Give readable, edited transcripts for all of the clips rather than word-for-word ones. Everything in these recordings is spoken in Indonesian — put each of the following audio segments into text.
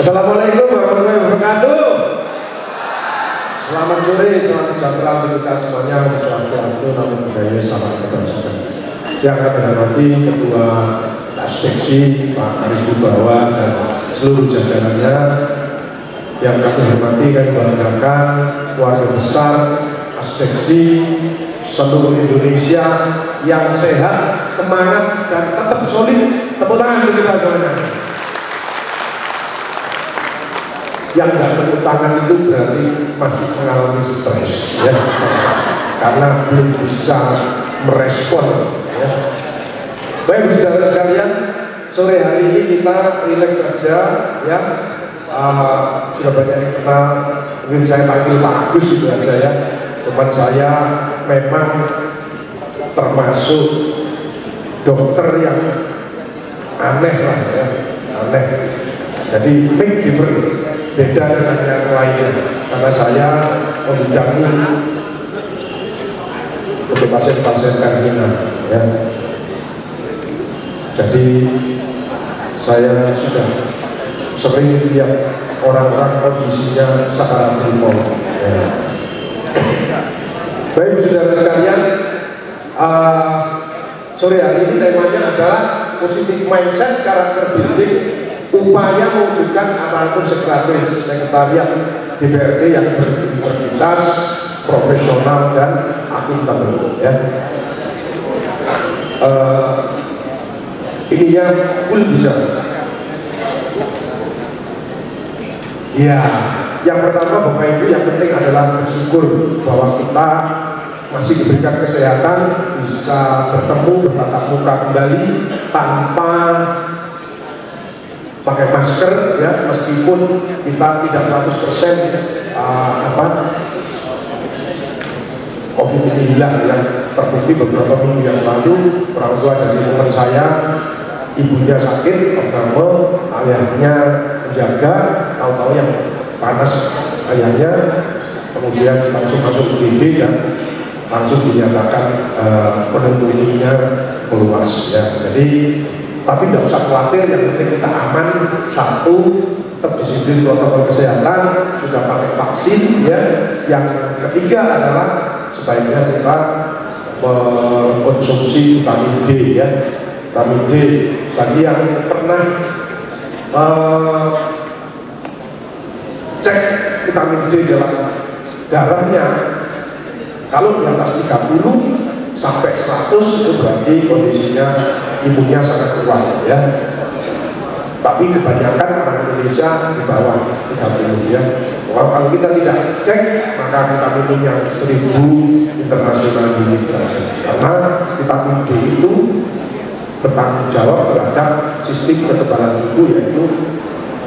Assalamualaikum warahmatullahi wabarakatuh. Selamat sore, selamat sejahtera untuk kita semuanya. Wassalamualaikum warahmatullahi wabarakatuh. Yang kami hormati Ketua Aspeksi Pak Arif Wibawa dan seluruh jajarannya. Yang kami hormati dan banggakan keluarga besar Aspeksi seluruh Indonesia yang sehat, semangat dan tetap solid. Tepuk tangan untuk kita semuanya. Yang nggak tepuk tangan itu berarti masih mengalami stres, ya, karena belum bisa merespon, ya. Baik saudara sekalian, sore hari ini kita rileks saja, ya. Sudah banyak yang kenal, mungkin saya panggil Pak Agus gitu aja, ya. Cuman saya memang termasuk dokter yang aneh lah, ya, aneh. Jadi make different, beda dengan yang lainnya, karena saya membidangi untuk pasien-pasien terminal, ya. Jadi saya sudah sering lihat orang-orang kondisinya secara pribadi, ya. Baik saudara sekalian, sore hari ini temanya adalah positive mindset, karakter building, upaya mewujudkan aparatur sekretariat DPRD yang berintegritas, profesional dan akuntabel, ya. Ininya full bisa. Ya, yang pertama Bapak Ibu, yang penting adalah bersyukur bahwa kita masih diberikan kesehatan, bisa bertemu, bertatap muka kembali tanpa pakai masker, ya, meskipun kita tidak 100% COVID ini hilang, ya. Terbukti beberapa minggu yang lalu orang tua dari teman saya, ibunya sakit, pertama ayahnya menjaga, tahu-tahu yang panas ayahnya, kemudian langsung masuk UGD dan langsung dinyatakan pneumonia meluas, ya. Jadi tapi tidak usah khawatir, yang penting kita aman. Satu, tetap disiplin protokol kesehatan, sudah pakai vaksin, ya. Yang ketiga adalah sebaiknya kita mengkonsumsi vitamin D, ya. Vitamin D, bagi yang pernah cek vitamin D dalam darahnya, kalau di atas 30 sampai 100 itu berarti kondisinya imunnya sangat kuat, ya. Tapi kebanyakan orang Indonesia di bawah 30, ya. Kalau kita tidak cek, maka vitamin yang 1000 internasional ini saja. Karena vitamin D itu bertanggung jawab terhadap sistem kekebalan tubuh, yaitu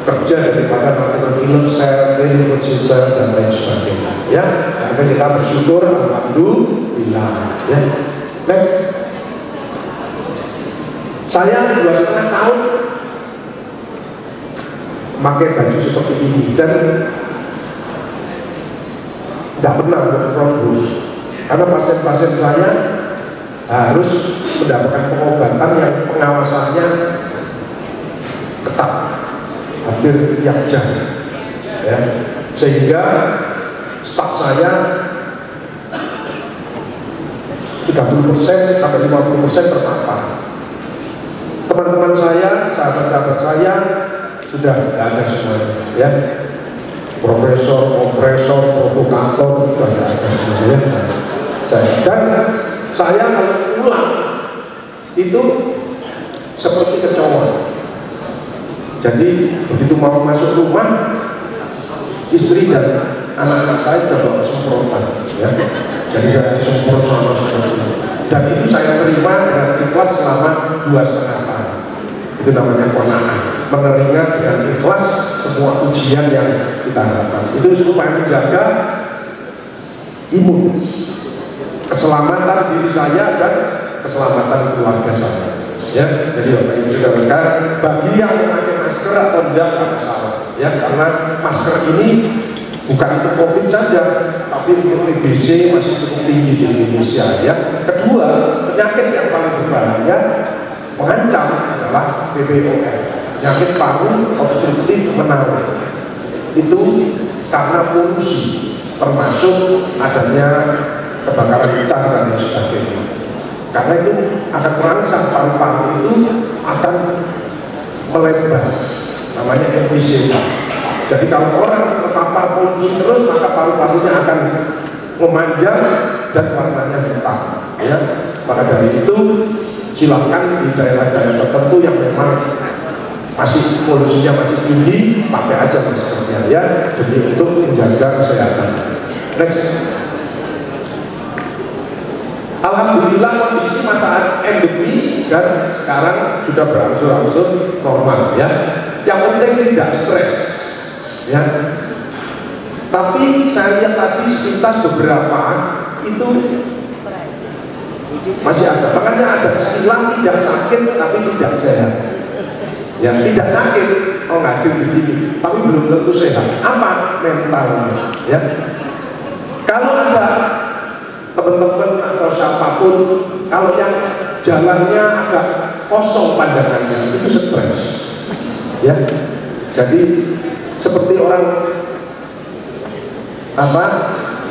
kerja daripada nanti sel, rinopsin sel dan lain sebagainya, ya. Karena kita bersyukur, alhamdulillah, ya. Next, saya 2,5 tahun memakai baju seperti ini dan tidak pernah berproblemus, karena pasien-pasien saya harus mendapatkan pengobatan yang pengawasannya ketat, hampir tiap jam, ya. Sehingga staf saya 30% sampai 50% terpapar. Teman-teman saya, sahabat-sahabat saya sudah tidak ada semuanya, ya. Profesor, kompresor, provokator sudah tidak ada semuanya. Dan saya kalau pulang itu seperti kecoa. Jadi begitu mau masuk rumah, istri dan anak-anak saya sudah bawa semprotan, ya. Jadi saya disemprot sama seperti itu. Dan itu saya terima dengan ikhlas selama 2,5 tahun. Itu namanya qanaah, menerima dengan ikhlas semua ujian yang kita harapkan. Itu supaya menjaga imun, keselamatan diri saya dan keselamatan keluarga saya, ya. Jadi Bapak Ibu saudara, bagi yang memakai masker atau tidak masalah, ya, karena masker ini bukan untuk COVID saja, tapi untuk TBC masih cukup tinggi di Indonesia, ya. Kedua, penyakit yang paling berbahaya mengancam adalah PPOF, penyakit paru obstruktif menarik. Itu karena polusi, termasuk adanya kebakaran hutan dan lain sebagainya. Karena itu akan merangsang paru-paru itu akan melebar, namanya emfisema. Jadi kalau orang terpapar polusi terus, maka paru-parunya akan memanjang dan warnanya hitam. Ya, maka dari itu silakan di daerah-daerah tertentu yang memang masih polusinya masih tinggi, pakai aja maskernya ya, demi untuk menjaga kesehatan. Next. Alhamdulillah kondisi masa endemi dan sekarang sudah berangsur-angsur normal ya. Yang penting tidak stres ya. Tapi saya lihat tadi sepintas beberapa itu masih ada. Makanya ada istilah tidak sakit tapi tidak sehat. Ya, tidak sakit, oh nggak ada di sini, tapi belum tentu sehat. Apa mentalnya? Ya. Kalau ada teman-teman atau siapapun, kalau yang jalannya agak kosong pandangannya, itu stres. Ya, jadi seperti orang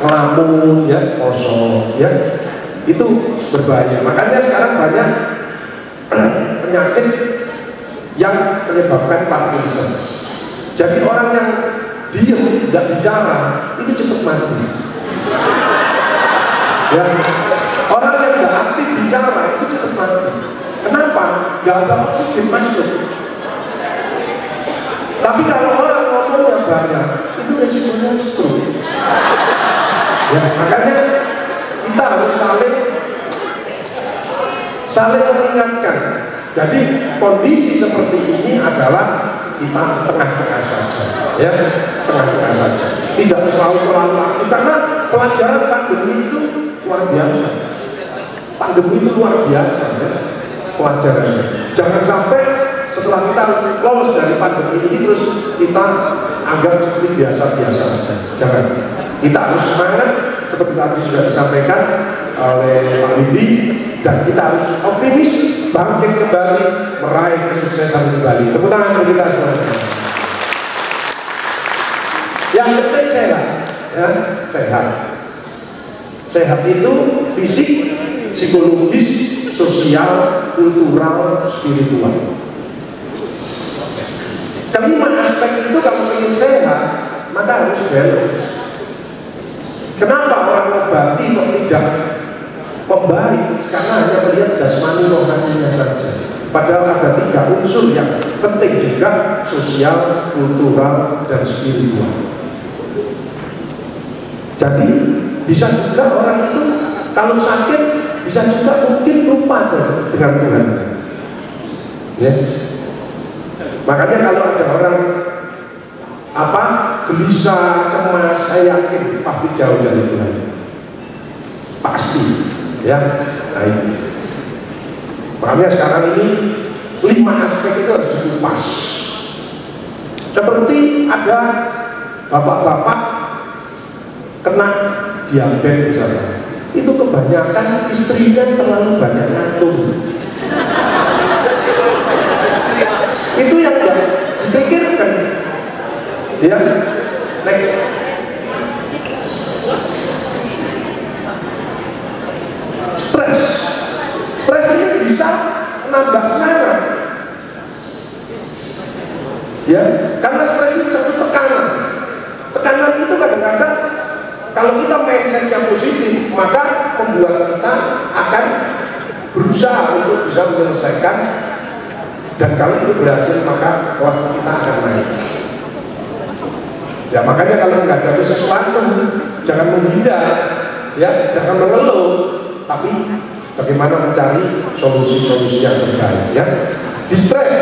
ngelamun ya, kosong ya, itu berbahaya. Makanya sekarang banyak penyakit yang menyebabkan Parkinson. Jadi orang yang diam tidak bicara itu cepat mati. Ya, orang yang tidak aktif bicara itu cepat mati. Kenapa? Gak ada oksigen masuk. Tapi kalau orang ngomongnya banyak, itu resikonya stroke. Ya, makanya kita harus saling mengingatkan. Jadi kondisi seperti ini adalah kita tengah-tengah saja, ya, tengah-tengah saja. Tidak terlalu aktif karena pelajaran pandemi itu luar biasa. Pandemi itu luar biasa, ya, pelajarannya. Jangan sampai setelah kita lolos dari pandemi ini terus kita anggap seperti biasa-biasa saja. Jangan. Kita harus semangat seperti tadi sudah disampaikan oleh Pak Widi, dan kita harus optimis, bangkit kembali, meraih kesuksesan kembali. Tepuk tangan untuk kita semua. Yang penting sehat, ya, sehat. Sehat itu fisik, psikologis, sosial, kultural, spiritual. Kelima aspek itu kalau ingin sehat, maka harus balance. Kenapa orang mengobati kok tidak membaik? Karena hanya melihat jasmani rohaninya saja. Padahal ada 3 unsur yang penting juga, sosial, kultural, dan spiritual. Jadi bisa juga orang itu kalau sakit bisa juga mungkin lupa dengan Tuhan. Ya. Makanya kalau ada orang gelisah, cemas, saya yakin pasti jauh dari Tuhan. Pasti, ya. Nah ini. Makanya sekarang ini 5 aspek itu harus dikupas. Seperti ada bapak-bapak kena diabetes misalnya, itu kebanyakan istrinya terlalu banyak ngatur. Itu yang tidak dipikirkan. Ya, next. Stres ini bisa menambah semangat. Ya, karena stres itu satu tekanan. Tekanan itu kadang-kadang kalau kita mindsetnya positif, maka membuat kita akan berusaha untuk bisa menyelesaikan, dan kalau itu berhasil maka waktu kita akan naik. Ya, makanya kalau menghadapi sesuatu jangan menghindar, ya, jangan mengeluh, tapi bagaimana mencari solusi-solusi yang terbaik, ya. Distres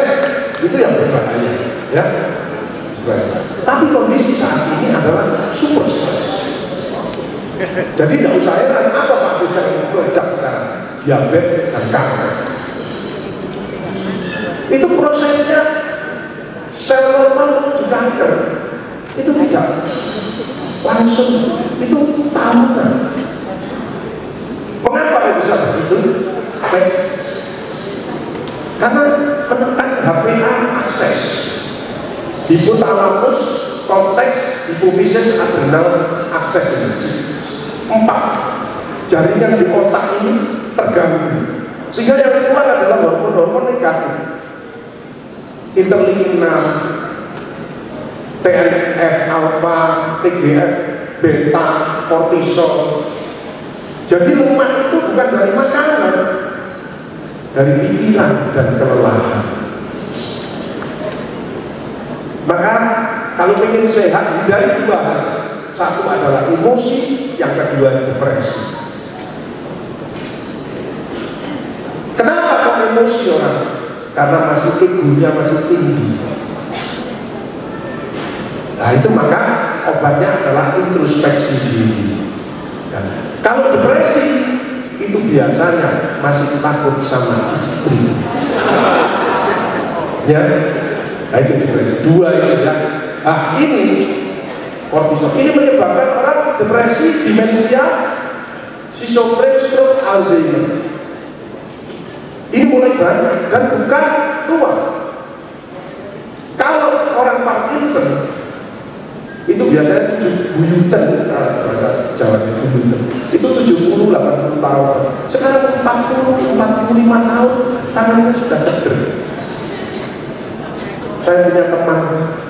itu yang berbahaya, ya. Distres. Tapi kondisi saat ini adalah super stres. Jadi tidak usah heran apa Pak Gus yang meledak sekarang, diabetes dan kanker. Itu prosesnya sel normal menuju kanker. Itu tidak langsung, itu tahunan. Mengapa bisa begitu? Karena menekan HPA akses. hipotalamus, konteks, hipofisis, adrenal, akses. 4 jaringan di otak ini terganggu, sehingga yang keluar adalah hormon-hormon negatif, interleukin 6, TNF alfa, TGF beta, kortisol. Jadi lemak itu bukan dari makanan, dari pikiran dan kelelahan. Maka kalau ingin sehat, hindari 2 hal. Satu adalah emosi, yang kedua depresi. Kenapa kok emosi orang? Karena masih egonya masih tinggi. Nah itu maka obatnya adalah introspeksi diri. Dan kalau depresi itu biasanya masih takut sama istri. Ya, nah itu depresi. 2 ini ya. Nah ini kortisol. Ini menyebabkan orang depresi, demensia, schizofren, stroke, Alzheimer. Ini mulai banyak dan bukan tua. Kalau orang Parkinson itu biasanya 7 buyutan, bahasa Jawa itu 70-80 tahun. Sekarang 40-45 tahun tangannya sudah cedera. Saya punya teman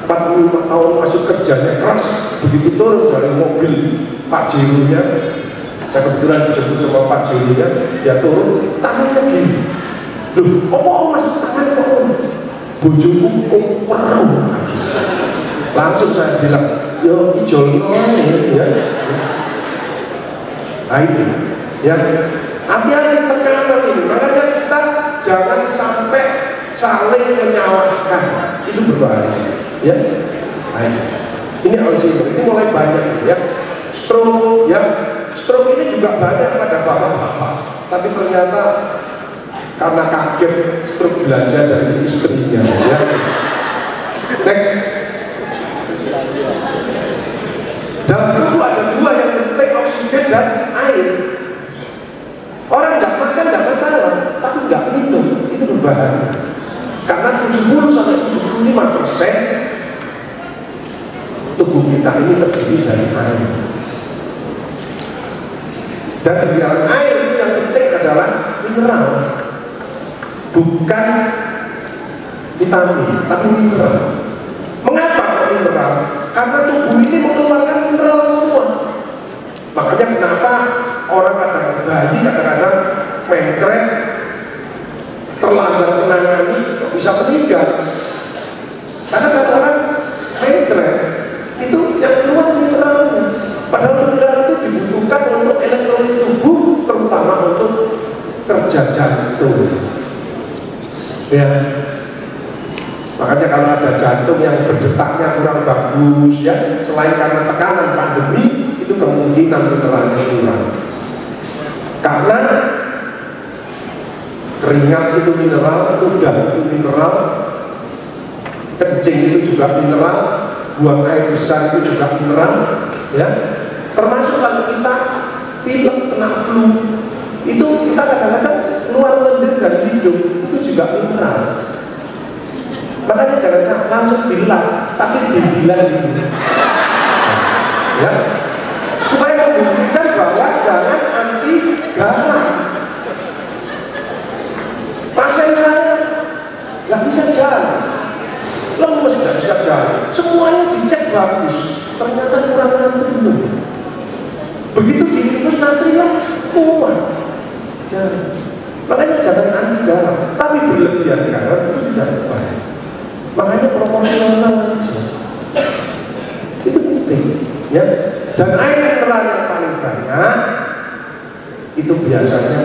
45 tahun masih kerjanya keras, begitu turun dari mobil Pak Jirunya, saya kebetulan disebut sama Pak Jirunya, dia turun tangannya gini. Loh, kok masih tangan kok? Bojoku perlu. Langsung saya bilang, yo ijol ya. Nah itu ya, hati-hati tekanan ini. Makanya kita jangan sampai saling menyalahkan, itu berbahaya ya. Nah, ini Alzheimer ini mulai banyak ya. Stroke ya, stroke ini juga banyak pada bapak-bapak, tapi ternyata karena kaget stroke belanja dari istrinya ya. Next. Dalam tubuh ada 2 yang penting, oksigen dan air. Orang tidak makan tidak masalah, tapi tidak minum itu berbahaya. Karena 70-75% tubuh kita ini terdiri dari air. Dan di dalam air itu yang penting adalah mineral, bukan vitamin, tapi mineral. Mengapa mineral? Karena tubuh ini mengeluarkan mineral semua. Makanya kenapa orang kadang-kadang bayi kadang-kadang mencret, terlambat menangani, bisa meninggal. Karena kalau orang mencret itu yang keluar mineralnya. Padahal mineral itu dibutuhkan untuk elektrolit tubuh, terutama untuk kerja jantung. Ya. Makanya kalau ada jantung yang berdetaknya kurang bagus ya, selain karena tekanan pandemi, itu kemungkinan mineralnya kurang. Karena keringat itu mineral, udang itu mineral, kencing itu juga mineral, buang air besar itu juga mineral ya. Termasuk kalau kita pilek, kena flu, itu kita kadang-kadang keluar lendir dan hidung, itu juga mineral. Makanya jangan langsung bilas, tapi dibilang gitu ya, supaya membuktikan bahwa jangan anti garam. Pasien saya nggak bisa jalan, lemes nggak bisa jalan, semuanya dicek bagus, ternyata kurang natrium. Begitu diinfus natrium kuat. Makanya jangan anti garam, tapi berlebihan garam itu tidak baik. Makanya proporsional itu penting ya. Dan air mineral yang paling banyak itu biasanya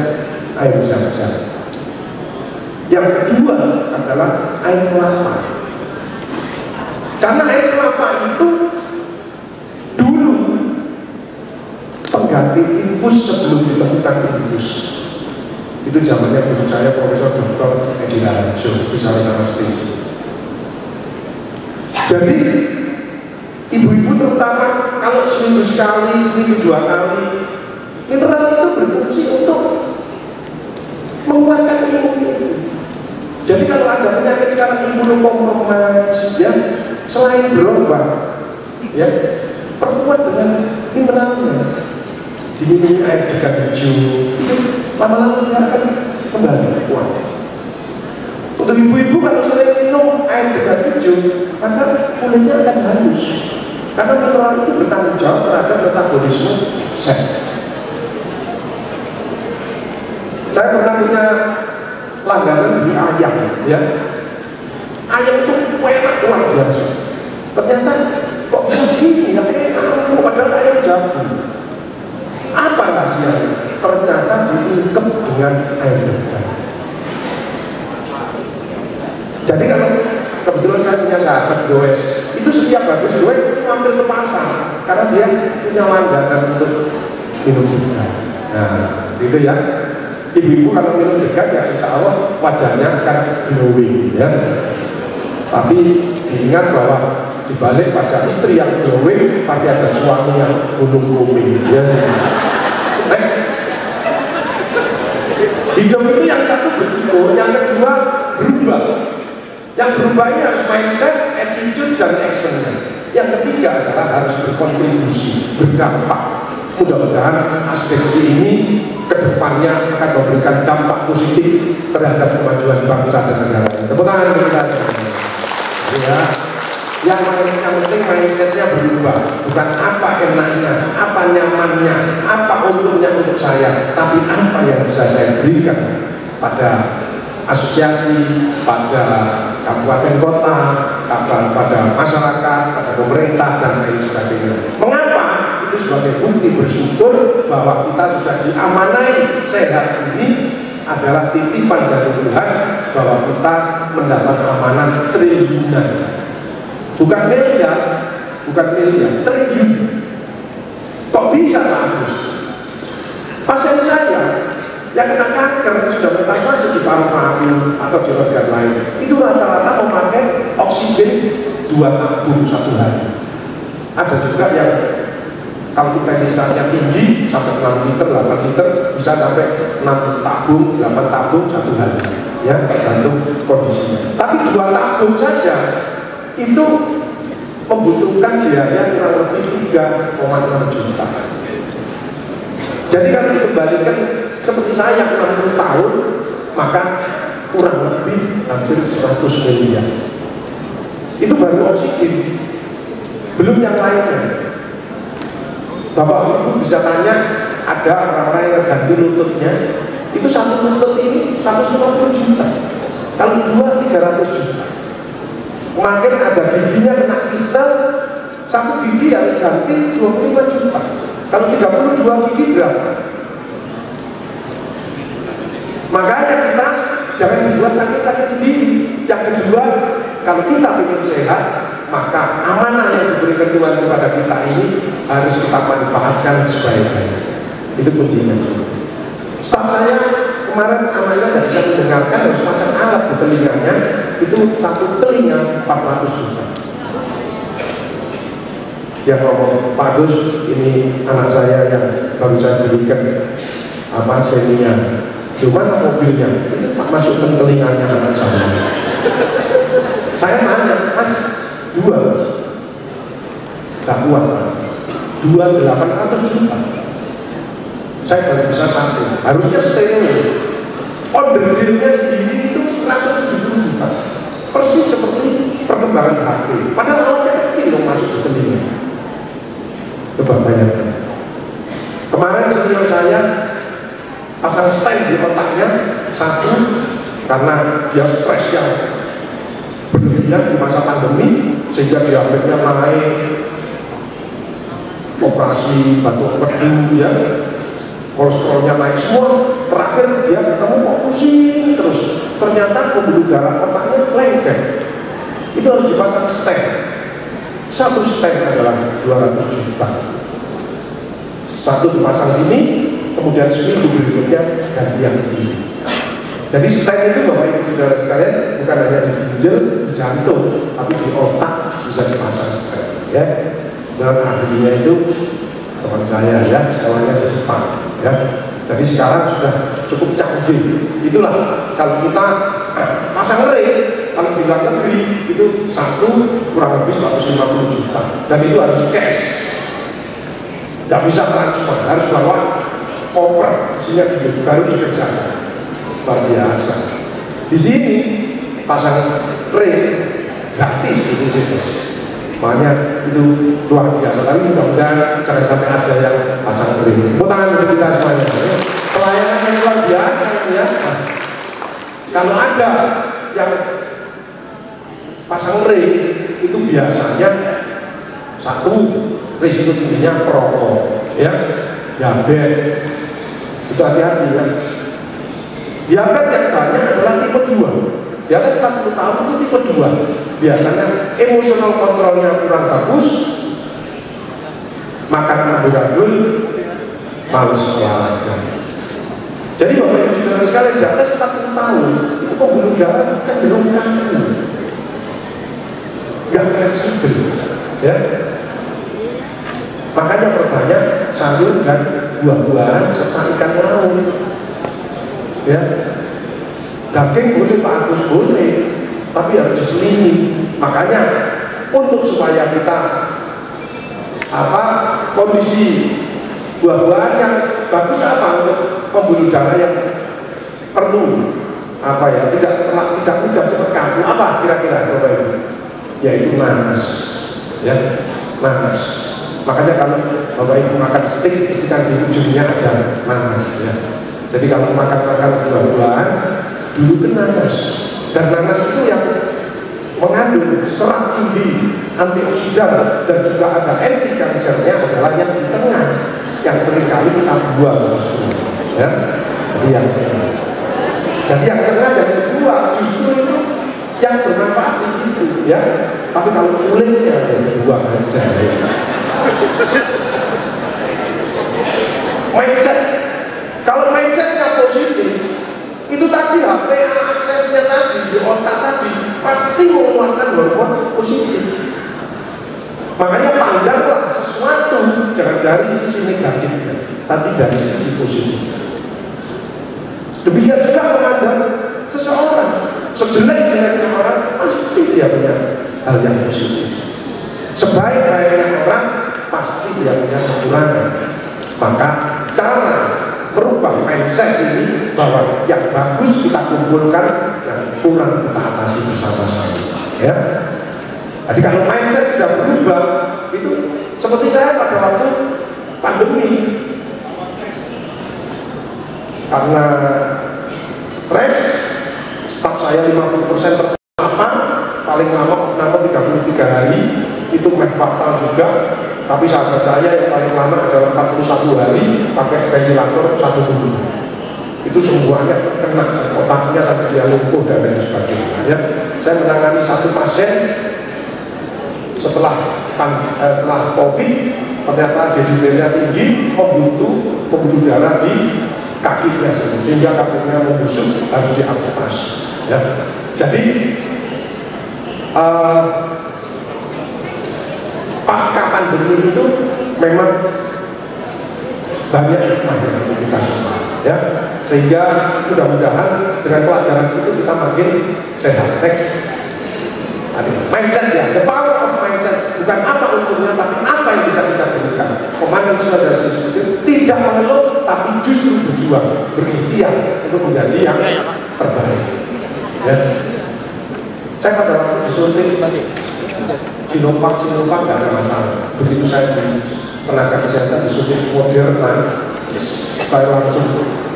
air zam-zam. Yang kedua adalah air kelapa. Karena air kelapa itu dulu pengganti infus sebelum ditemukan infus. Itu zamannya guru saya Profesor Dr. Edi Raharjo, spesialis anestesi. Jadi ibu-ibu terutama kalau seminggu sekali, seminggu 2 kali, mineral itu berfungsi untuk menguatkan imun. Jadi kalau ada penyakit sekarang imunokompromis ya, selain berobat, ya, perkuat dengan mineralnya. Diminum air degan hijau, itu lama-lama dia akan kembali kuat. Untuk ibu-ibu kalau sering minum air degan hijau, maka kulitnya akan halus. Karena mineral itu bertanggung jawab terhadap metabolisme sel. Saya pernah punya langganan di ayam, ya. Ayam itu enak luar biasa. Ternyata kok bisa gini, ya enak, padahal ayam jago. Apa rahasianya? Ternyata diungkep dengan air degan. Jadi kalau kebetulan saya punya sahabat goes, itu setiap habis goes itu mampir ke pasar karena dia punya langganan untuk minum degan. Nah, gitu ya. Ibu-ibu kalau minum degan ya insya Allah wajahnya akan glowing, ya. Tapi diingat bahwa dibalik wajah istri yang glowing pasti ada suami yang gunung-gunung, ya. Hidup itu yang satu berisiko, yang kedua berubah. Yang berubah ini harus mindset, attitude, dan actionnya. Yang ketiga adalah harus berkontribusi, berdampak. Mudah-mudahan aspirasi ini kedepannya akan memberikan dampak positif terhadap kemajuan bangsa dan negara. Tepuk tangan kita. Ya. Yang penting mindsetnya berubah, bukan apa enaknya, apa nyamannya, apa untungnya untuk saya, tapi apa yang bisa saya berikan pada asosiasi, pada kabupaten kota, pada masyarakat, pada pemerintah dan lain sebagainya. Mengapa? Itu sebagai bukti bersyukur bahwa kita sudah diamanai sehat ini adalah titipan dari Tuhan bahwa kita mendapat amanah triliunan. Bukan miliar, triliun. Kok bisa bagus? Pasien saya yang kena kanker sudah metastasi di paru-paru atau di organ lain, itu rata-rata memakai oksigen 2 tabung 1 hari. Ada juga yang kalau kita misalnya tinggi sampai 6 liter, 8 liter, bisa sampai 6 tabung, 8 tabung 1 hari, ya, tergantung kondisinya. Tapi 2 tabung saja itu membutuhkan biaya kurang lebih 3,6 juta. Jadi kalau dikembalikan seperti saya 60 tahun, maka kurang lebih hampir 100 miliar. Itu baru oksigen, belum yang lainnya. Bapak Ibu bisa tanya, ada orang-orang yang ganti lututnya, itu satu lutut ini 150 juta, kalau 2 300 juta. Kemarin ada giginya kena kistel, 1 gigi yang ganti 25 juta. Kalau 32 gigi berapa? Makanya kita jangan dibuat sakit-sakit sendiri. Yang kedua, kalau kita ingin sehat, maka amanah yang diberikan Tuhan kepada kita ini harus kita manfaatkan sebaik-baiknya. Itu kuncinya. Staf saya kemarin amanah dan saya mendengarkan harus pasang alat di telinganya, itu 1 telinga 400 juta. Dia ngomong, Pak Gus, ini anak saya yang baru saya berikan seninya. Gimana mobilnya? Ini masuk ke telinganya anak saya. Saya tanya, Mas, 2 tak kuat, 2.800 juta. Saya baru bisa 1, harusnya stereo. Order dealnya sendiri itu 170 juta, persis seperti perkembangan HP. Padahal alatnya kecil yang masuk ke telinga. Coba bayangkan. Kemarin senior saya pasang stent di otaknya 1, karena dia stres yang berlebihan di masa pandemi, sehingga diabetesnya naik, operasi batuk empedu, ya, kolesterolnya naik semua. Terakhir dia ketemu kok pusing terus, ternyata pembuluh darah otaknya lengket. Itu harus dipasang stent. 1 stent adalah 200 juta. 1 dipasang ini, kemudian seminggu berikutnya ganti yang ini. Jadi stent itu Bapak Ibu Saudara sekalian bukan hanya di ginjal, di jantung, tapi di otak bisa dipasang stent, ya. Dan ahlinya itu teman saya, ya, sekolahnya di Jepang, ya. Jadi sekarang sudah cukup canggih. Itulah kalau kita pasang rem, kalau di luar negeri itu satu kurang lebih 150 juta, dan itu harus cash, nggak bisa transfer, harus bawa koper isinya gitu, baru dikerjakan. Luar biasa. Di sini pasang ring gratis di sini, makanya itu luar biasa. Tapi mudah-mudahan jangan sampai ada yang pasang ring. Tepuk tangan untuk kita semuanya. Pelayanan yang luar biasa ya. Kalau ada yang pasang ring itu biasanya satu, risiko tingginya perokok, ya, diabetes, itu hati-hati ya. Diabetes yang banyak adalah tipe 2. Di atas 40 tahun itu tipe 2. Biasanya emosional kontrolnya kurang bagus, makan karbohidrat, males olahraga. Jadi Bapak Ibu Saudara sekalian, di atas 40 tahun itu pembuluh darah cenderung kaku, nggak fleksibel, ya. Makanya perbanyak sayur dan buah-buahan serta ikan laut, ya. Daging boleh, Pak Agus boleh, tapi harus diselingi. Makanya untuk supaya kita kondisi buah-buahan yang bagus untuk pembuluh darah yang perlu tidak mudah cepat kambuh, kira-kira Bapak Ibu? Yaitu nanas, ya, nanas. Makanya kalau Bapak Ibu makan steak, istikan di ujungnya ada nanas, ya. Jadi kalau makan buah-buahan dulu ke nanas, dan nanas itu yang mengandung serat tinggi, antioksidan, dan juga ada anti kansernya adalah yang di tengah, yang seringkali kita buang, ya. Jadi yang tengah jangan dibuang, justru itu yang bermanfaat di situ, ya. Tapi kalau kulitnya ya dibuang aja, ya. Mindset, kalau mindsetnya positif, itu tadi HP aksesnya tadi di otak tadi pasti mengeluarkan hormon positif. Makanya pandanglah sesuatu jangan dari sisi negatifnya, tapi dari sisi positif. Demikian juga memandang seseorang, sejelek-jeleknya orang pasti dia punya hal yang positif. Sebaik-baiknya orang pasti dia punya kekurangan. Maka cara merubah mindset ini bahwa yang bagus kita kumpulkan, yang kurang kita atasi bersama-sama, ya. Jadi kalau mindset sudah berubah, itu seperti saya pada waktu pandemi, karena stres, staf saya 50% terpapar, paling lama 33 hari, itu fatal juga. Tapi sahabat saya yang paling lama adalah 41 hari pakai ventilator 1 bulan. Itu semuanya terkena, otaknya sampai dia lumpuh dan lain sebagainya, ya. Saya menangani satu pasien setelah COVID, ternyata desidelnya tinggi, membutuh pembuluh darah di kakinya, sehingga kakinya membusuk, harus diamputasi, ya. Jadi pasca pandemi itu memang banyak hikmahnya untuk kita semua, ya. Sehingga mudah-mudahan dengan pelajaran itu kita makin sehat. Next. Mindset, ya, the power of mindset, bukan apa untungnya, tapi apa yang bisa kita berikan. Komandan saudara sesuatu tidak mengeluh, tapi justru berjuang, berikhtiar untuk menjadi yang terbaik, ya. Saya pada waktu disuntik Sinovac nggak ada masalah. Begitu saya di tenaga kesehatan disuntik Moderna, saya langsung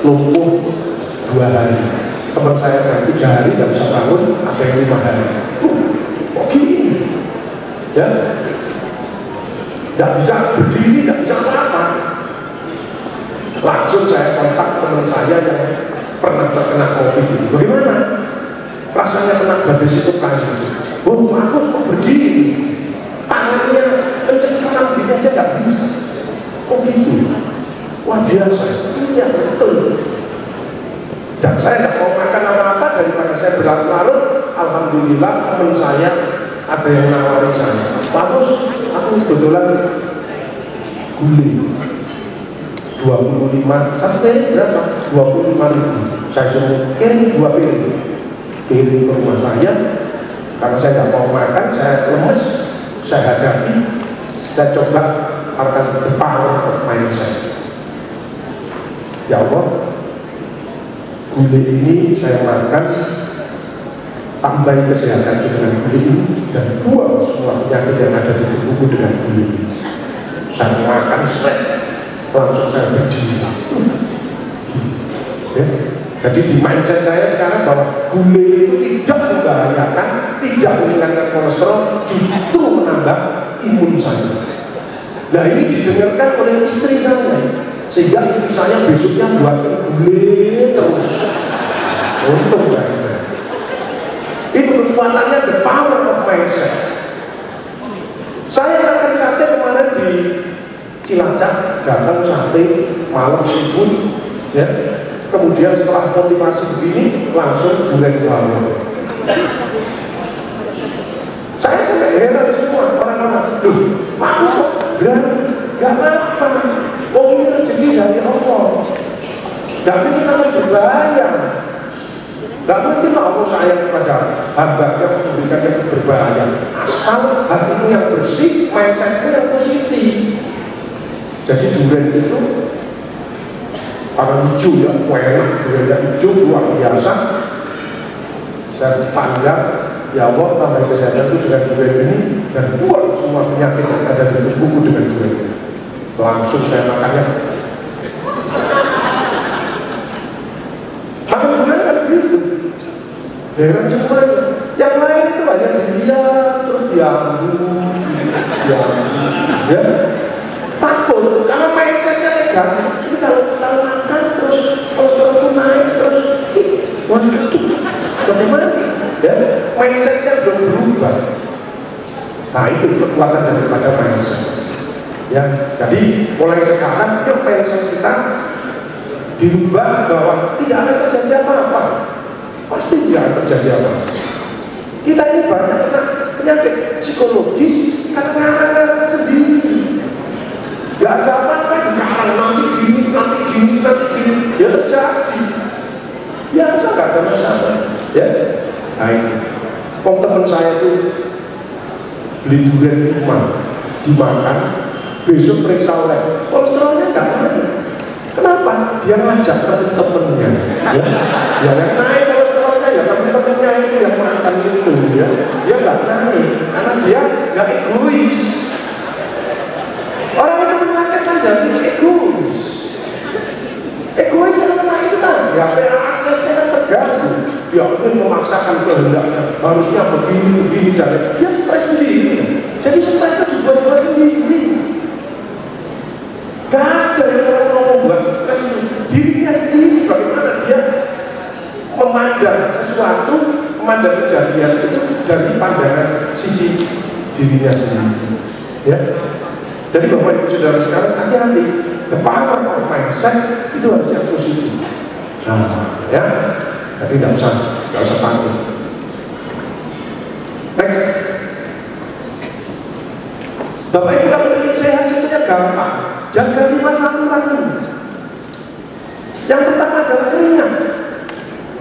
lumpuh 2 hari. Teman saya yang 3 hari nggak bisa bangun, ada yang 5 hari. Kok gini? Ya, nggak bisa berdiri, nggak bisa apa-apa. Langsung saya kontak teman saya yang pernah terkena COVID. Bagaimana rasanya kena badai sitokin? Oh, bagus kok berdiri, tangannya kenceng kanan begini aja nggak bisa. Kok gitu? Wah, biasa. Iya, betul. Dan saya nggak mau makan apa-apa daripada saya berlarut-larut. Alhamdulillah teman saya ada yang nawari saya, bagus, aku kebetulan gulai 25 sampai berapa? 25.000. Saya suruh kirim 2 piring ke rumah saya. Karena saya nggak mau makan, saya lemes, saya hadapi, saya coba akan the power of mindset. Ya Allah, gula ini saya makan, tambah kesehatan dengan gula ini, dan buang semua penyakit yang ada di tubuhku dengan gula ini. Saya makan seret, langsung saya berjiwa. Ya. Jadi di mindset saya sekarang bahwa gula itu tidak membahayakan, tidak meningkatkan kolesterol, justru menambah imun saya. Nah ini didengarkan oleh istri saya, sehingga istri saya besoknya buat gula terus. Untung banget. Itu kekuatannya the power of mindset. Saya makan sate kemarin di Cilacap, datang sate malam sibuk, ya. Kemudian setelah motivasi begini, langsung gulai bawang. Saya sampai heran semua orang-orang. Loh, aku kok berani? Gak apa-apa. Oh ini rezeki dari Allah. Gak mungkin akan berbahaya. Gak mungkin Allah sayang kepada hamba yang memberikan yang berbahaya. Asal hatimu yang bersih, mindsetmu yang positif. Jadi durian itu warna hijau ya, enak, durian hijau luar biasa dan panjang. Ya Allah, tambah kesehatan itu dengan durian ini dan buang semua penyakit yang ada di tubuhku dengan durian ini. Langsung saya makannya. Makan durian kan begitu. Heran semuanya. Yang lain itu hanya dilihat terus diambil, ya. Takut karena mindsetnya negatif. Ini kalau kita makan terus kolesterol naik terus, waduh, bagaimana? Ya, mindsetnya belum berubah. Nah itu kekuatan daripada mindset. Ya, jadi mulai sekarang yuk mindset kita dirubah bahwa tidak akan terjadi apa-apa. Pasti tidak akan terjadi apa-apa. Kita ini banyak kena penyakit psikologis karena sendiri. Gak ada apa-apa, sekarang nanti gini, ya terjadi. Biasa gak ada masalah. Ya, nah ini. Teman saya itu beli durian di rumah, dimakan, besok periksa oleh kolesterolnya gak naik. Kenapa? Dia ngajak temen-temennya. Ya, yang naik kolesterolnya ya temen-temennya itu yang makan itu ya. Dia gak naik karena dia gak egois. Orang itu penyakit kan dari egois. Egois karena itu tadi, ya aksesnya kan terganggu. Dia ingin memaksakan kehendaknya, harusnya begini dan dia stres sendiri. Jadi stres itu dibuat sendiri. Gak ada yang orang mau membuat stres dirinya sendiri. Bagaimana dia memandang sesuatu, memandang kejadian itu dari pandangan sisi dirinya sendiri. Ya. Jadi Bapak Ibu Saudara sekarang hati-hati, the power of mindset itu harusnya positif. Nah, ya, jadi nggak usah takut. Next, Bapak Ibu kalau ingin sehat sebenarnya gampang. Jaga 5 saluran ini. Yang pertama adalah keringat.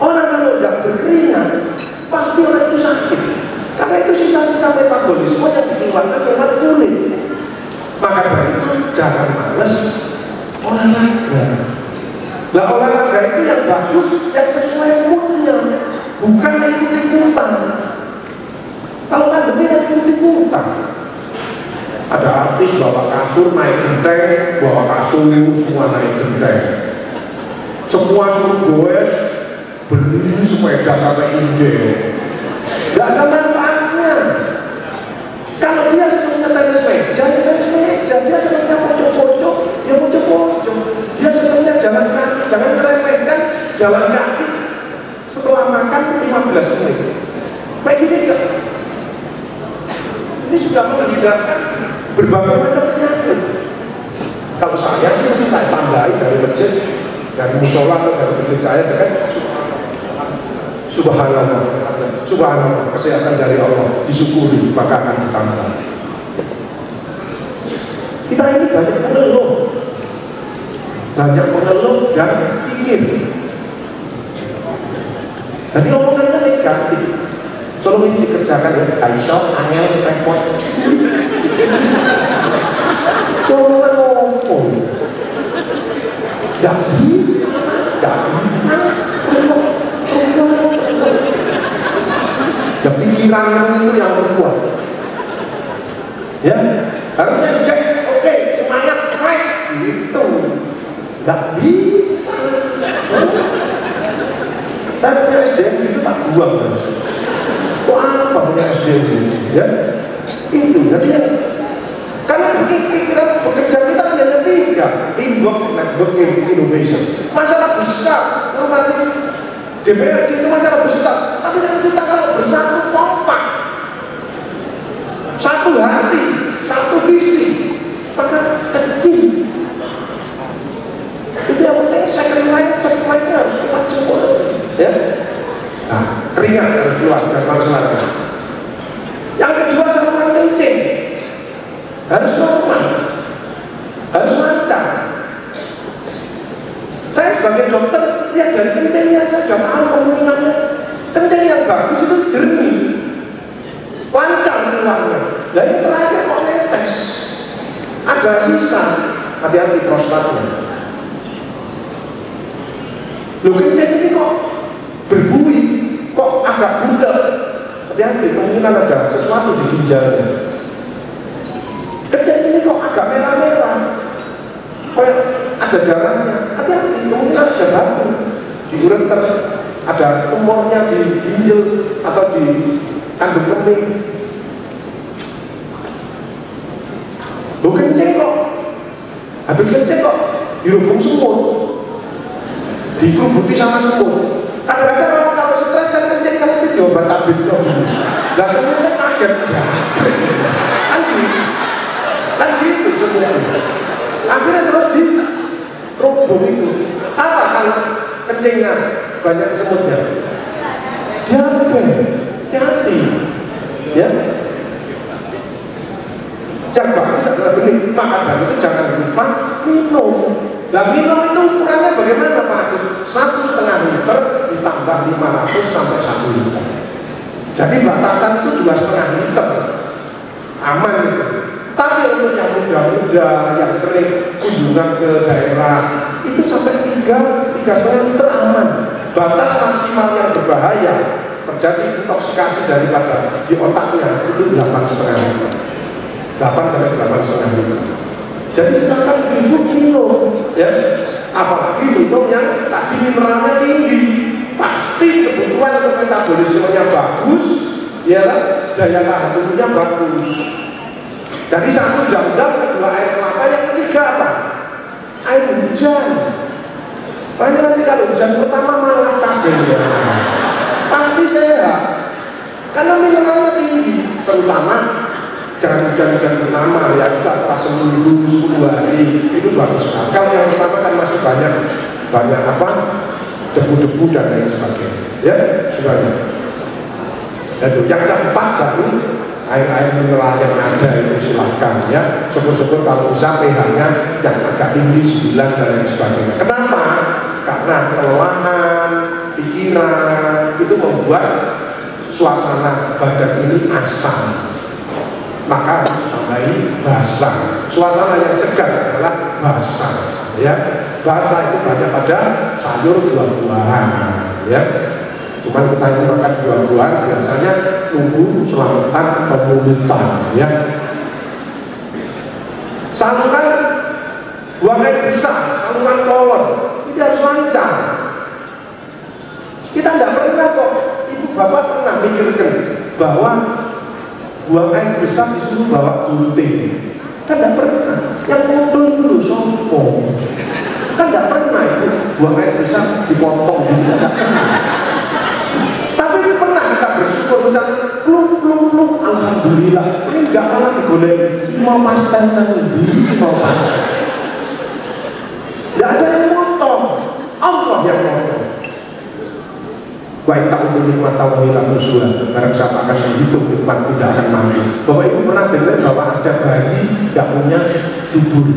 Orang kalau tidak berkeringat, pasti orang itu sakit. Karena itu sisa-sisa metabolisme yang dikeluarkan lewat kulit. Maka dari itu jangan males olahraga. Nah olahraga itu yang bagus, yang sesuai moodnya, bukan ikut-ikutan. Kalau pandemi yang ikut-ikutan, ada artis bawa kasur naik genteng, bawa kasur semua naik genteng. Semua suruh goes, beli sepeda sampai Inde. Gak ada manfaatnya. Kalau dia senangnya tenis meja, ya tenis meja. Dia senangnya pojok-pojok, ya pojok-pojok. Dia senangnya jangan meremehkan jalan kaki setelah makan 15 menit. Kayak gini enggak? Ini sudah menghindarkan berbagai macam penyakit. Kalau saya sih mesti saya tambahin dari masjid, dari musola atau dari masjid saya dengan Subhanallah, kesehatan dari Allah disyukuri maka akan ditambah. Kita ini banyak mengeluh dan pikir. Jadi omongannya negatif. Tolong ini dikerjakan ya, Aisyah, angel, repot. Tolong ngomong. Gak bisa. Ya pikiran itu yang berkuat. Ya, harusnya guys, oke, semangat, fight, gitu. Gak bisa. Saya punya SDM itu tak buang. Kok apa punya SDM itu? Ya, itu. Jadi karena pikiran bekerja kita hanya tiga: teamwork, networking, innovation. Masalah besar, nanti DPR itu masalah besar. Tapi kita kalau bersatu kompak, satu hati, satu visi, maka kecil. Itu yang penting. Second line-nya harus kuat semua. Ya, nah, keringat harus keluar dan langsung. Yang kedua, saluran kencing harus normal, harus lancar. Saya sebagai dokter lihat dari kencingnya saya sudah tahu kemungkinannya. Kencing yang bagus itu jernih, lancar keluarnya. Dan yang terakhir kok netes, ada sisa, hati-hati prostatnya. Loh, kencing ini kok berbunyi, kok agak budak, hati-hati, kemungkinan ada sesuatu di ginjalnya. Kencing ini kok agak merah-merah, kok ada darahnya, hati-hati, kemungkinan ada batu di ureter, ada tumornya di ginjal atau di kandung kemih. Loh, kencing kok habis kencing kok dirubung semut, dikubuti sama semut. Kadang-kadang kalau stres kan kencing, kamu itu diobat tabib dong. Lah semutnya kaget, kan gitu semuanya. Akhirnya terus di roboh itu. Apa kalau kencingnya banyak semutnya? Hati-hati, ya. Yang bagus adalah benih. Maka dari itu jangan lupa minum. Nah, minum itu ukurannya bagaimana Pak Agus? 1,5 liter ditambah 500 sampai 1 liter. Jadi batasan itu 2,5 liter. Aman itu. Tapi untuk yang muda-muda, yang sering kunjungan ke daerah, itu sampai 3,5 liter aman. Batas maksimal yang berbahaya terjadi intoksikasi daripada di otaknya itu 8,5 liter. 8 sampai 8,5 liter. Jadi silakan ibu minum, ya. Apalagi minum yang tadi mineralnya tinggi, pasti kebutuhan untuk metabolismenya bagus, ya, daya tahan tubuhnya bagus. Jadi 1 jam-jam, kedua air kelapa, yang ketiga apa? Air hujan. Karena nanti kalau hujan pertama malah kabel, ya. Pasti sehat, karena mineralnya tinggi, terutama jangan hujan-hujan pertama ya, kita pas seminggu 10 hari itu bagus sekali. Kalau yang pertama kan masih banyak apa, debu-debu dan lain sebagainya, ya, sebagainya. Dan yang keempat baru air-air mineral yang ada itu silahkan, ya. Syukur-syukur kalau bisa pH-nya yang agak tinggi 9 dan lain sebagainya. Kenapa? Karena kelelahan, pikiran itu membuat suasana badan ini asam. Maka harus tambahi basah. Suasana yang segar adalah basah, ya. Basah itu banyak pada sayur, buah-buahan, ya. Cuman kita ini makan buah-buahan biasanya nunggu selamatan pemulitan, ya. Saluran buang air besar, saluran kolon itu harus lancar. Kita tidak pernah kok, ibu bapak pernah mikirkan bahwa buang air besar disuruh bawa gunting, kan tidak pernah. Yang ngomong dulu sombong, kan tidak pernah itu buang air besar dipotong gitu, tidak pernah. Tapi ini pernah kita bersyukur misalnya plung, alhamdulillah ini nggak malah digolek mau pasten nanti mau pasten. Tidak ada yang motong, Allah yang motong. Baik tak untuk nikmat tawahilah nusulah, barang siapa akan menghitung nikmat tidak akan mati. Bapak Ibu pernah dengar bahwa ada bayi yang punya dubur,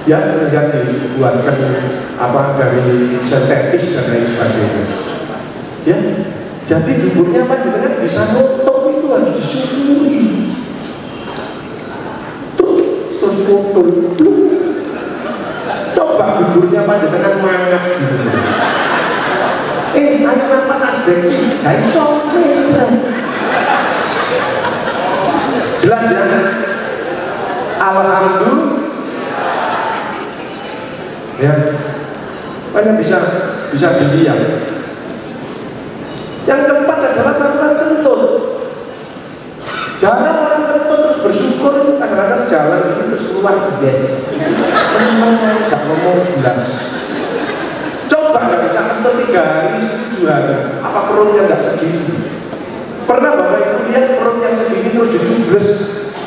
ya, sehingga dibuatkan apa dari sintetis dan lain sebagainya, ya. Jadi duburnya panjenengan bisa nutup itu harus disyukuri. Terus nutup. Coba duburnya panjenengan mangat gitu. Ayo nampak asdeksi, gak iso. Jelas ya? Alhamdulillah. Ya, hanya bisa didiam. Yang keempat adalah saluran kentut. Jarang orang kentut terus bersyukur, kadang-kadang jalan ini terus keluar yes. Gak ngomong jelas. Coba nggak bisa kentut 3 hari, 7 hari, apa perutnya nggak segini? Pernah Bapak Ibu lihat perut yang segini terus dicubles,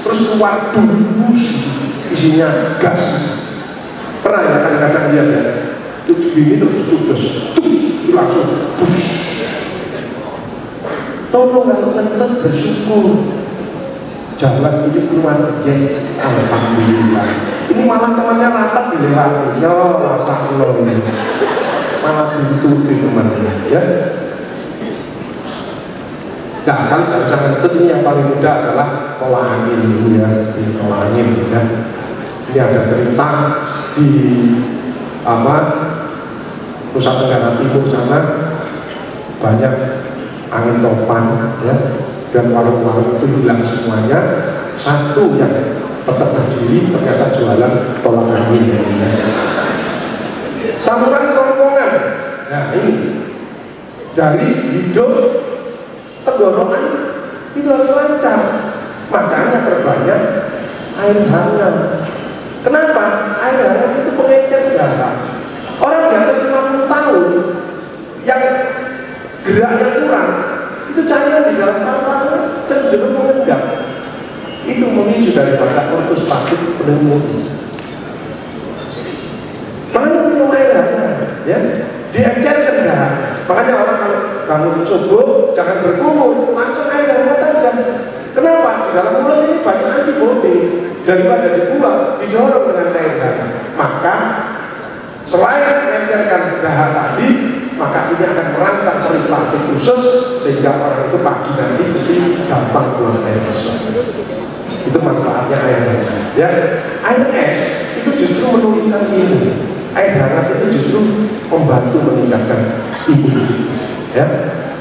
terus keluar dus, isinya gas. Pernah ya kadang-kadang lihat ya, itu begini terus dicubles, langsung dus. Tolong kalau kentut bersyukur, jalan ini keluar yes, alhamdulillah. Ini malah temannya rapat dilewati, yo masa lo ini malah ditutupi temannya, ya. Nah, kan cara kentut ini yang paling mudah adalah tolak angin ini ya, tolak angin ya. Ini ada cerita di Nusa Tenggara Timur sana banyak angin topan ya, dan warung-warung itu hilang semuanya. Satu yang tetap berdiri ternyata jualan tolak angin ya. Saluran kerongkongan. Nah ini dari hidup tenggorokan itu harus lancar, makanya perbanyak air hangat. Kenapa? Air hangat itu pengencer darah. Orang di atas 50 tahun yang geraknya kurang, itu cairan di dalam paru-paru cenderung mengendap. Itu memicu daripada ortostatik pneumonia. Makanya minum air hangat, ya, diencerkan darah. Makanya orang kalau bangun subuh jangan berkumur, langsung air hangat aja. Kenapa? Di dalam mulut ini banyak antibodi, daripada dibuang, didorong dengan air hangat. Maka selain mengencerkan dahak tadi, maka ini akan merangsang peristaltik khusus sehingga orang itu pagi nanti mesti gampang buang air besar. Itu manfaatnya air hangat. Ya, air es itu justru menurunkan imun. Air hangat itu justru membantu meningkatkan imun. Ya,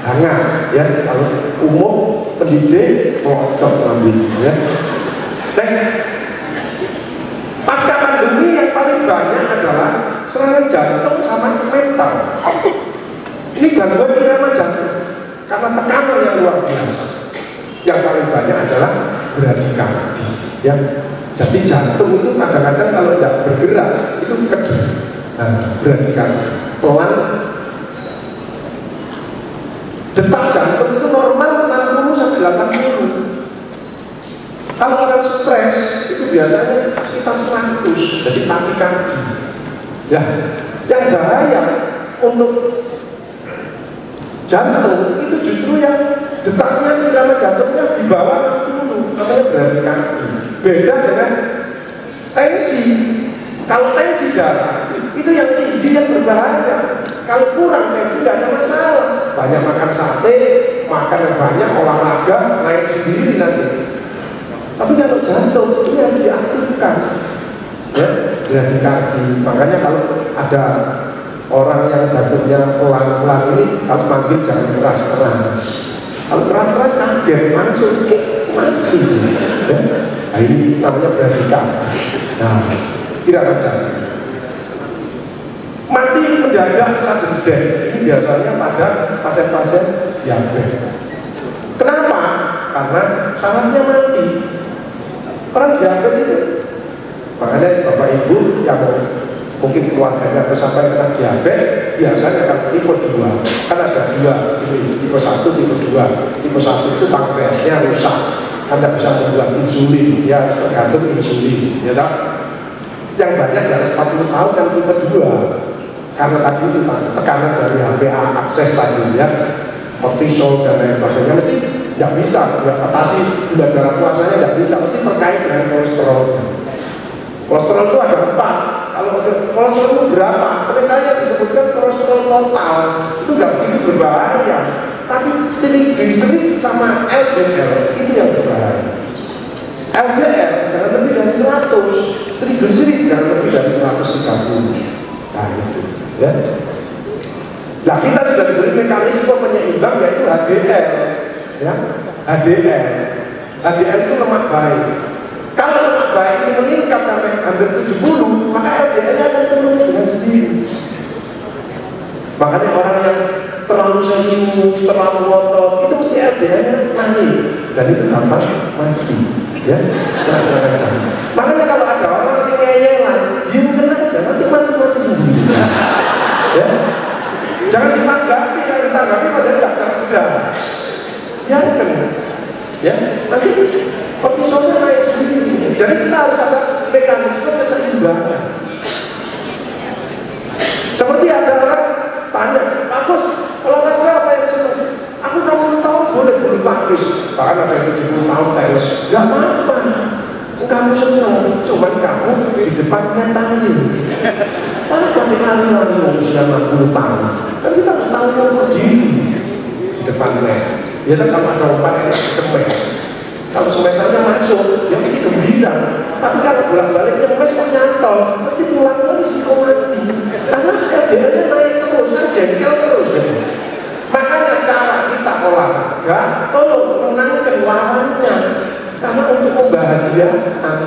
hangat. Ya, kalau umum pendidik melocok nanti. Ya. Pasca pandemi yang paling banyak adalah serangan jantung sama mental. Ini gangguan irama jantung karena tekanan yang luar biasa. Yang paling banyak adalah bradikardi. Ya, jadi jantung itu kadang-kadang kalau tidak bergerak itu kedip. Nah, bradikardi pelan. Detak jantung itu normal 60 sampai 80. Kalau orang stres itu biasanya sekitar 100, jadi takikardi. Ya, yang bahaya untuk jantung itu justru yang detaknya irama jantungnya di bawah 60, namanya bradikardi. Beda dengan tensi. Kalau tensi darah itu yang tinggi yang berbahaya. Kalau kurang tensi tidak ada masalah. Banyak makan sate, makan yang banyak, olahraga, naik sendiri nanti. Tapi kalau jantung ini harus diaktifkan. Ya, bradikardi. Makanya kalau ada orang yang jantungnya pelan-pelan ini, kalau manggil jangan keras-keras. Kalau keras-keras kaget langsung mati. Ya. Nah, ini namanya bradikardi. Nah, tidak wajar. Mati mendadak sudden death ini biasanya pada pasien-pasien diabetes. Kenapa? Karena syaratnya mati. Orang diabetes itu, makanya Bapak Ibu yang mungkin keluarganya sampai kena diabetes, biasanya kan tipe 2. Kan ada 2, tipe 1, tipe 2. Tipe 1 itu pankreasnya rusak, kan tidak bisa membuat insulin, ya tergantung insulin, ya tak? Yang banyak di atas 40 tahun kan tipe 2. Karena tadi itu tekanan dari HPA akses tadi ya, kortisol dan lain sebagainya, mesti tidak bisa atasi gula darah puasanya, tidak bisa, mesti terkait dengan kolesterol. Kolesterol itu ada 4, kalau kolesterol berapa, seringkali yang disebutkan kolesterol total itu nggak begitu berbahaya, tapi trigliserid sama LDL itu yang berbahaya. LDL jangan lebih dari 100, trigliserid jangan lebih dari 130. Nah itu ya. Nah kita sudah diberi mekanisme penyeimbang yaitu HDL ya. HDL itu lemak baik. Kalau lemak baik ini meningkat sampai hampir 70, maka LDL-nya akan turun dengan sendiri. Makanya orang yang terlalu serius, terlalu ngotot, itu mesti LDL-nya naik dan itu gampang mati. Ya, makanya kalau ada orang yang ngeyelan, diem aja, nanti mati sendiri. Ya, jangan ditanggapi, padahal tidak kerja. Ya kan, ya, nanti kortisolnya naik sendiri. Jadi kita harus ada mekanisme keseimbangan. Seperti ada orang tanya, Pak Bos, olahraga apa yang senang? Aku tahun boleh bulu tangkis, bahkan ada yang 70 tahun tenis, gak apa-apa. Kamu senang, cuman kamu di depannya tanya. Apa dikali-kali usia 60 tahun? Kan kita harus tahu yang berdiri di depannya. Ya kan kalau ada obat yang semes, kalau semesannya masuk, ya ini gembira. Tapi kalau bolak-balik semes kok nyantol, nanti tulangnya risiko mati. Karena LDL-nya naik terus, kan jengkel terus. Makanya cara kita olahraga, tolong menangkan lawannya. Karena untuk membahagiakan,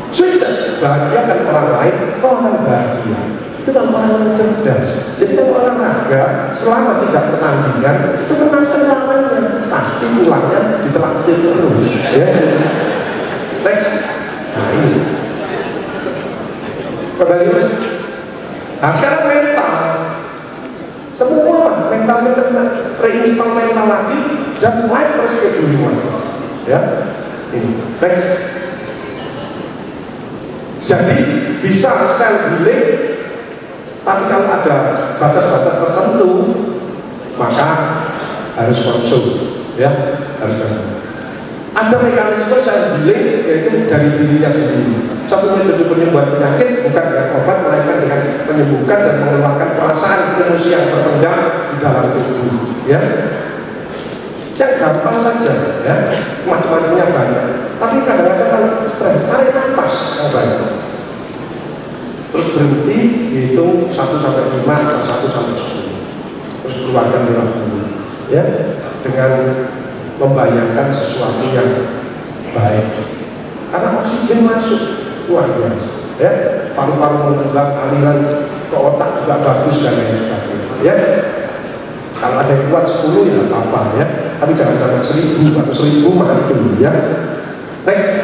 sudah bahagiakan orang lain, orang bahagia. Itu kan orang yang cerdas. Jadi kalau olahraga, selama tidak pertandingan, itu menangkan lawannya. Pasti pulangnya ditraktir terus. Ya. Next. Nah ini. Kembali mas. Nah sekarang mental. Semua mental reinstall mental lagi dan mulai rescheduling. Ya, ini next. Jadi bisa self healing, tapi kalau ada batas-batas tertentu maka harus konsul, ya harus konsul. Ada mekanisme self healing yaitu dari dirinya sendiri. Satu metode penyembuhan penyakit bukan dengan obat, melainkan dengan menyembuhkan dan mengeluarkan perasaan emosi yang terpendam di dalam tubuh. Ya, yang gampang saja, ya macam-macamnya banyak. Tapi kadang-kadang kalau stres, tarik nafas yang banyak. Terus berhenti, hitung 1 sampai 5 atau 1 sampai 10. Terus keluarkan dalam tubuh. Ya, dengan membayangkan sesuatu yang baik. Karena oksigen masuk luar biasa. Ya, paru-paru mengembang, aliran ke otak juga bagus dan lain sebagainya. Ya, kalau ada yang kuat 10 ya apa-apa ya. Tapi jangan 1000 atau 1000 makan dulu ya. Next.